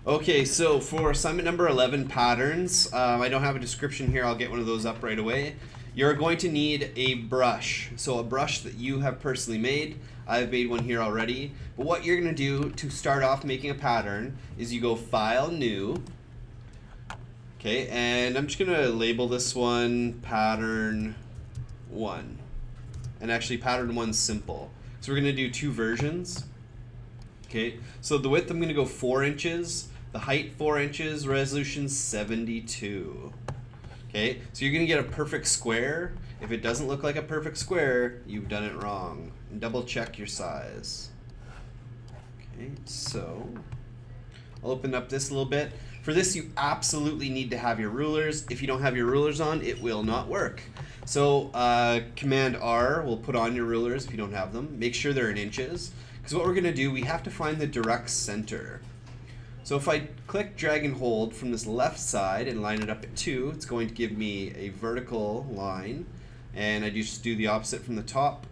Okay, so for assignment number 11, patterns, I don't have a description here. I'll get one of those up right away. You're going to need a brush. So a brush that you have personally made. I've made one here already. But what you're going to do to start off making a pattern is you go File, New. Okay, and I'm just going to label this one Pattern 1. And actually Pattern 1 Simple. So we're going to do two versions. Okay, so the width I'm going to go 4 inches, the height 4 inches, resolution 72. Okay, so you're going to get a perfect square. If it doesn't look like a perfect square, you've done it wrong. And double check your size. Okay, so I'll open up this a little bit. For this, you absolutely need to have your rulers. If you don't have your rulers on, it will not work. So Command R will put on your rulers if you don't have them. Make sure they're in inches. Because what we're going to do, we have to find the direct center. So if I click, drag, and hold from this left side and line it up at 2, it's going to give me a vertical line. And I just do the opposite from the top.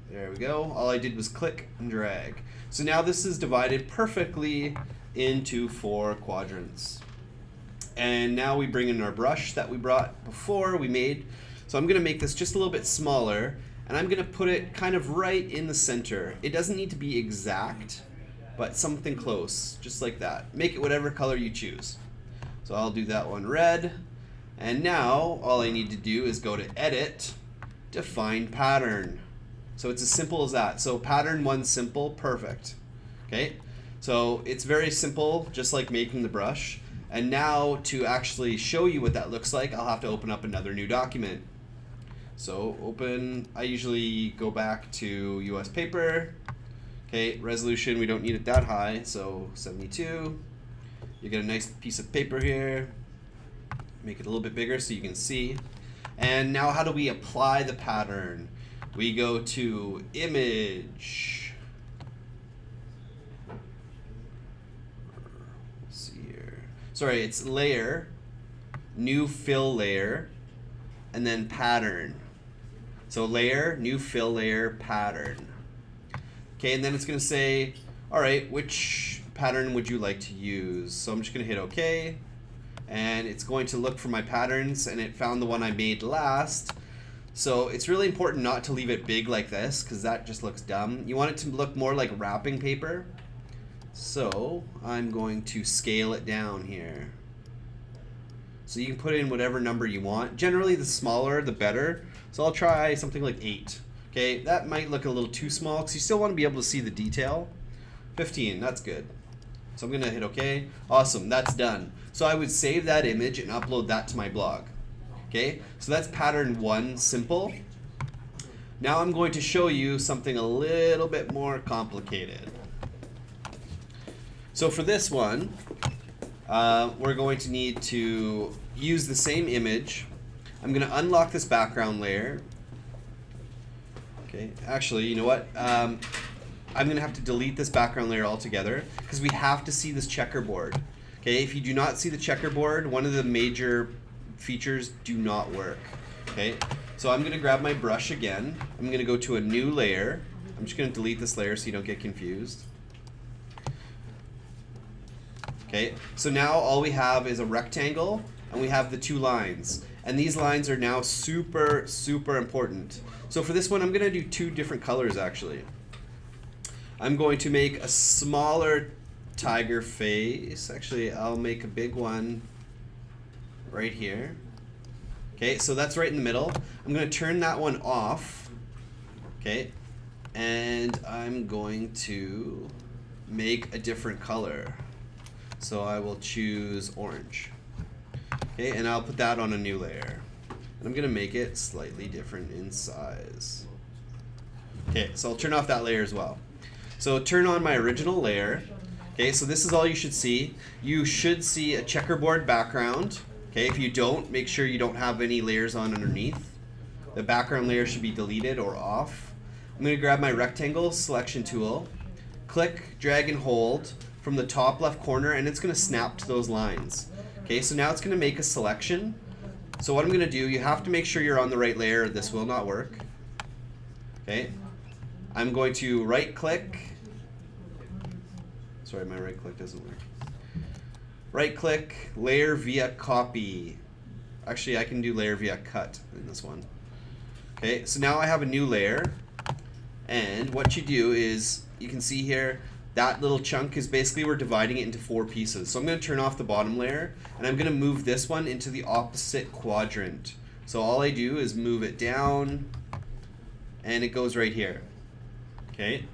There we go. All I did was click and drag. So now this is divided perfectly into 4 quadrants. And now we bring in our brush that we brought before we made. So I'm going to make this just a little bit smaller. And I'm going to put it kind of right in the center. It doesn't need to be exact, but something close, just like that. Make it whatever color you choose. So I'll do that one red. And now all I need to do is go to Edit, Define Pattern. So it's as simple as that. So Pattern 1 Simple, perfect. Okay, so it's very simple, just like making the brush. And now to actually show you what that looks like, I'll have to open up another new document. So open, I usually go back to US paper. Okay, resolution, we don't need it that high, so 72. You get a nice piece of paper here. Make it a little bit bigger so you can see. And now how do we apply the pattern? We go to Image. Let's see here. Sorry, it's Layer, New Fill Layer, and then Pattern. So layer, new fill layer, pattern. Okay, and then it's going to say, all right, which pattern would you like to use? So I'm just going to hit OK. And it's going to look for my patterns, and it found the one I made last. So it's really important not to leave it big like this, because that just looks dumb. You want it to look more like wrapping paper. So I'm going to scale it down here. So you can put in whatever number you want. Generally, the smaller, the better. So I'll try something like 8. Okay, that might look a little too small because you still want to be able to see the detail. 15, that's good. So I'm going to hit OK. Awesome, that's done. So I would save that image and upload that to my blog. Okay, so that's pattern 1 simple. Now I'm going to show you something a little bit more complicated. So for this one, we're going to need to use the same image. I'm going to unlock this background layer. Okay, actually, you know what? I'm going to have to delete this background layer altogether because we have to see this checkerboard. Okay, if you do not see the checkerboard, one of the major features do not work. Okay, so I'm going to grab my brush again. I'm going to go to a new layer. I'm just going to delete this layer so you don't get confused. Okay, so now all we have is a rectangle and we have the 2 lines. And these lines are now super, super important. So for this one, I'm going to do 2 different colors actually. I'm going to make a smaller tiger face. Actually, I'll make a big one right here. Okay, so that's right in the middle. I'm going to turn that one off. Okay, and I'm going to make a different color. So I will choose orange. Okay, and I'll put that on a new layer. And I'm going to make it slightly different in size. Okay, so I'll turn off that layer as well. So turn on my original layer. Okay, so this is all you should see. You should see a checkerboard background. Okay, if you don't, make sure you don't have any layers on underneath. The background layer should be deleted or off. I'm going to grab my rectangle selection tool, click, drag, and hold from the top left corner, and it's going to snap to those lines. Okay, so now it's going to make a selection. So what I'm going to do, you have to make sure you're on the right layer or this will not work. Okay, I'm going to right click. Sorry, my right click doesn't work. right click, layer via copy. Actually, I can do layer via cut in this one. Okay, so now I have a new layer, and what you do is, you can see here, that little chunk is basically, we're dividing it into 4 pieces. So I'm going to turn off the bottom layer, and I'm going to move this one into the opposite quadrant. So all I do is move it down, and it goes right here. Okay,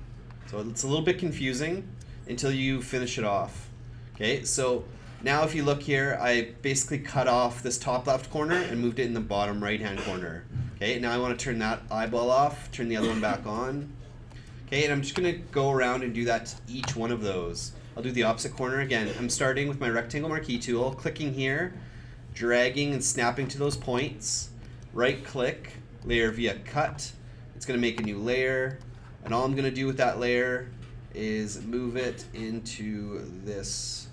so it's a little bit confusing until you finish it off. Okay, so now if you look here, I basically cut off this top left corner and moved it in the bottom right hand corner. Okay, now I want to turn that eyeball off, turn the other one back on. Okay, and I'm just going to go around and do that to each one of those. I'll do the opposite corner again. I'm starting with my rectangle marquee tool, clicking here, dragging and snapping to those points. Right click, layer via cut. It's going to make a new layer. And all I'm going to do with that layer is move it into this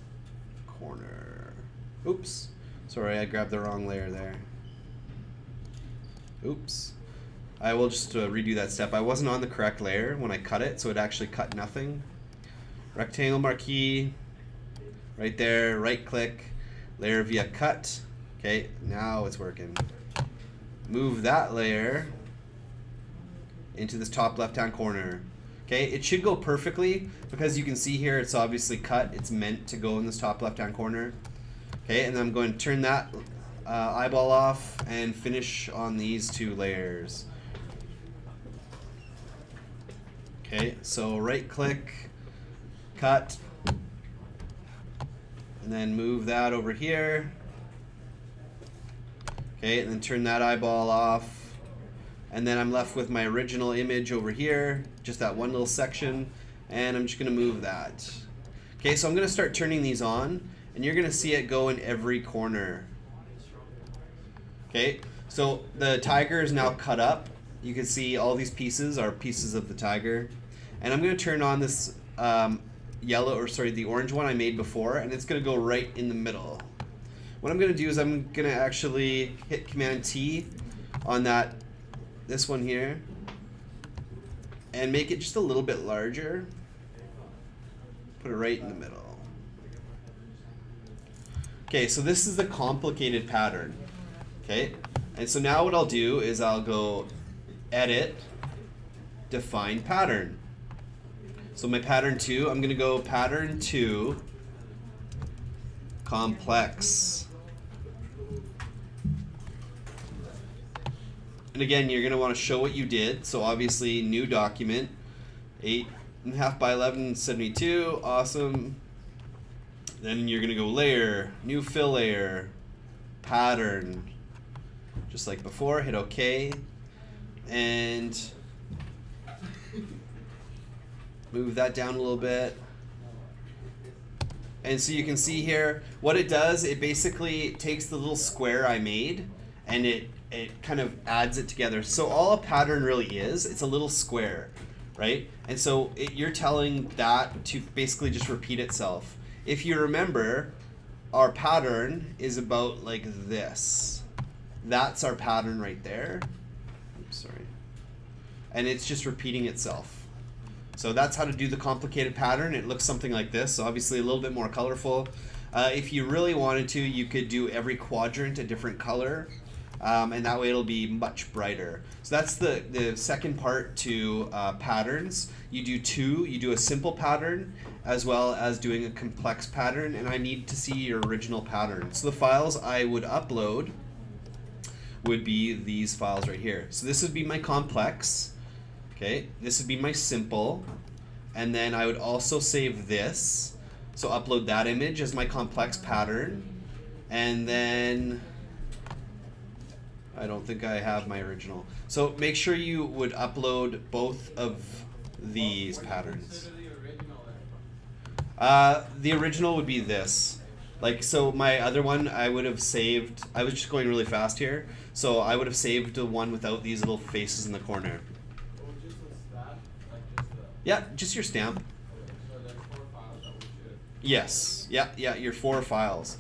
corner. Oops. Sorry, I grabbed the wrong layer there. Oops. I will just redo that step. I wasn't on the correct layer when I cut it, so it actually cut nothing. Rectangle marquee, right there, right click, layer via cut. Okay, now it's working. Move that layer into this top left-hand corner. Okay, it should go perfectly because you can see here it's obviously cut. It's meant to go in this top left-hand corner. Okay, and then I'm going to turn that eyeball off and finish on these 2 layers. Okay, so right click, cut, and then move that over here. Okay, and then turn that eyeball off. And then I'm left with my original image over here, just that one little section, and I'm just gonna move that. Okay, so I'm gonna start turning these on, and you're gonna see it go in every corner. Okay, so the tiger is now cut up. You can see all these pieces are pieces of the tiger. And I'm gonna turn on this the orange one I made before, and it's gonna go right in the middle. What I'm gonna do is I'm gonna actually hit Command T on this one here, and make it just a little bit larger. Put it right in the middle. Okay, so this is the complicated pattern. Okay, and so now what I'll do is I'll go Edit, Define Pattern. So my pattern 2, I'm gonna go pattern 2, complex. And again, you're gonna want to show what you did. So obviously, new document, 8.5 by 1172, awesome. Then you're gonna go layer, new fill layer, pattern, just like before. Hit OK, and move that down a little bit. And so you can see here, what it does, it basically takes the little square I made and it kind of adds it together. So all a pattern really is, it's a little square, right? And so you're telling that to basically just repeat itself. If you remember, our pattern is about like this. That's our pattern right there. Oops, sorry. And it's just repeating itself. So that's how to do the complicated pattern. It looks something like this, so obviously a little bit more colorful. If you really wanted to, you could do every quadrant a different color, and that way it'll be much brighter. So that's the second part to patterns. You do a simple pattern as well as doing a complex pattern, and I need to see your original pattern. So the files I would upload would be these files right here. So this would be my complex. Okay, this would be my simple, and then I would also save this, so upload that image as my complex pattern, and then I don't think I have my original. So make sure you would upload both of these patterns. The original would be this. Like, so my other one I would have saved, I was just going really fast here, so I would have saved the one without these little faces in the corner. Yeah, just your stamp. So there's 4 files that we should. Yes. Yeah, your 4 files.